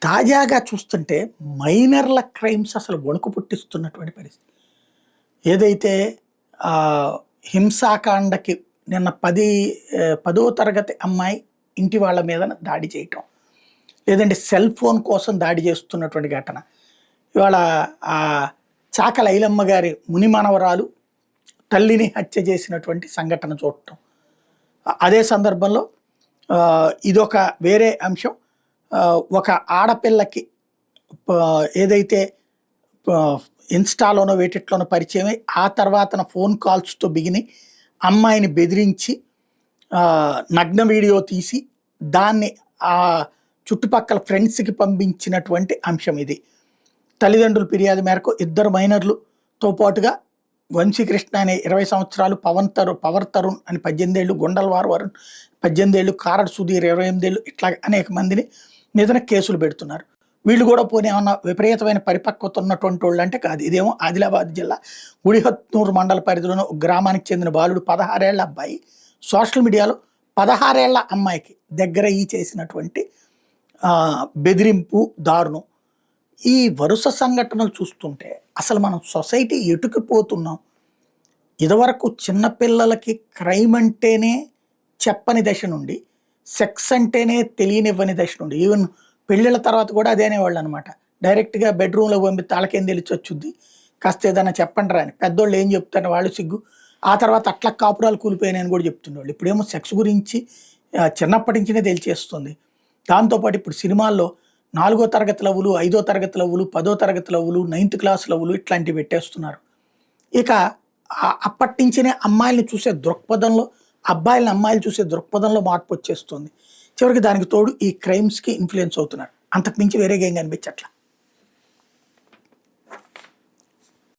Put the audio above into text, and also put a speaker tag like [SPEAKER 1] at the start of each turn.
[SPEAKER 1] తాజాగా చూస్తుంటే మైనర్ల క్రైమ్స్ అసలు వణుకు పుట్టిస్తున్నటువంటి పరిస్థితి. ఏదైతే హింసాకాండకి నిన్న 10వ తరగతి అమ్మాయి ఇంటి వాళ్ళ మీద దాడి చేయటం, లేదంటే సెల్ ఫోన్ కోసం దాడి చేస్తున్నటువంటి ఘటన. ఇవాళ చాకల ఐలమ్మ గారి ముని మనవరాలు తల్లిని హత్య చేసినటువంటి సంఘటన చూడటం. అదే సందర్భంలో ఇదొక వేరే అంశం. ఒక ఆడపిల్లకి ఏదైతే ఇన్స్టాలోనో వేటిట్లోనో పరిచయమై ఆ తర్వాతన ఫోన్ కాల్స్తో బిగిని అమ్మాయిని బెదిరించి నగ్న వీడియో తీసి దాన్ని ఆ చుట్టుపక్కల ఫ్రెండ్స్కి పంపించినటువంటి అంశం ఇది. తల్లిదండ్రుల ఫిర్యాదు మేరకు 2 మైనర్లుతో పాటుగా వంశీకృష్ణ అనే 20 సంవత్సరాలు, పవర్ తరుణ్ అని 18 ఏళ్ళు, గుండల్వార్ వరుణ్ 18 ఏళ్ళు, కారడ్ సుధీర్ 28 ఏళ్ళు, ఇట్లా అనేక మందిని మీద కేసులు పెడుతున్నారు. వీళ్ళు కూడా పోనీ ఏమన్నా విపరీతమైన పరిపక్వత ఉన్నటువంటి వాళ్ళు అంటే కాదు. ఇదేమో ఆదిలాబాద్ జిల్లా గుడిహత్నూరు మండల పరిధిలోని ఒక గ్రామానికి చెందిన బాలుడు 16 ఏళ్ల అబ్బాయి సోషల్ మీడియాలో 16 ఏళ్ల అమ్మాయికి దగ్గర చేసినటువంటి బెదిరింపు, దారుణం. ఈ వరుస సంఘటనలు చూస్తుంటే అసలు మనం సొసైటీ ఎటుకుపోతున్నాం. ఇదివరకు చిన్నపిల్లలకి క్రైమ్ అంటేనే చెప్పని దశ నుండి, సెక్స్ అంటేనే తెలియనివ్వని దశ నుండి, ఈవెన్ పెళ్ళిళ్ళ తర్వాత కూడా అదే అనేవాళ్ళు అనమాట. డైరెక్ట్గా బెడ్రూమ్లో పంపి తాళకేం తెలిసి వచ్చుద్ది, కాస్త ఏదైనా చెప్పండి రా అని. పెద్దోళ్ళు ఏం చెప్తారు, వాళ్ళు సిగ్గు. ఆ తర్వాత అట్లా కాపురాలు కూలిపోయినాయని కూడా చెప్తుండేవాళ్ళు. ఇప్పుడేమో సెక్స్ గురించి చిన్నప్పటి నుంచినే తెలిచేస్తుంది. దాంతోపాటు ఇప్పుడు సినిమాల్లో 4వ తరగతి లవ్వులు, 5వ తరగతి లవ్వులు, 10వ తరగతి లవ్వులు, 9th క్లాస్ లవ్వులు ఇట్లాంటివి పెట్టేస్తున్నారు. ఇక అప్పటి నుంచినే అమ్మాయిల్ని చూసే దృక్పథంలో, అమ్మాయిలు చూసే దృక్పథంలో మార్పు వచ్చేస్తుంది. చివరికి దానికి తోడు ఈ క్రైమ్స్కి ఇన్ఫ్లుయెన్స్ అవుతున్నారు. అంతకు మించి వేరేగా ఏం కనిపించట్లా.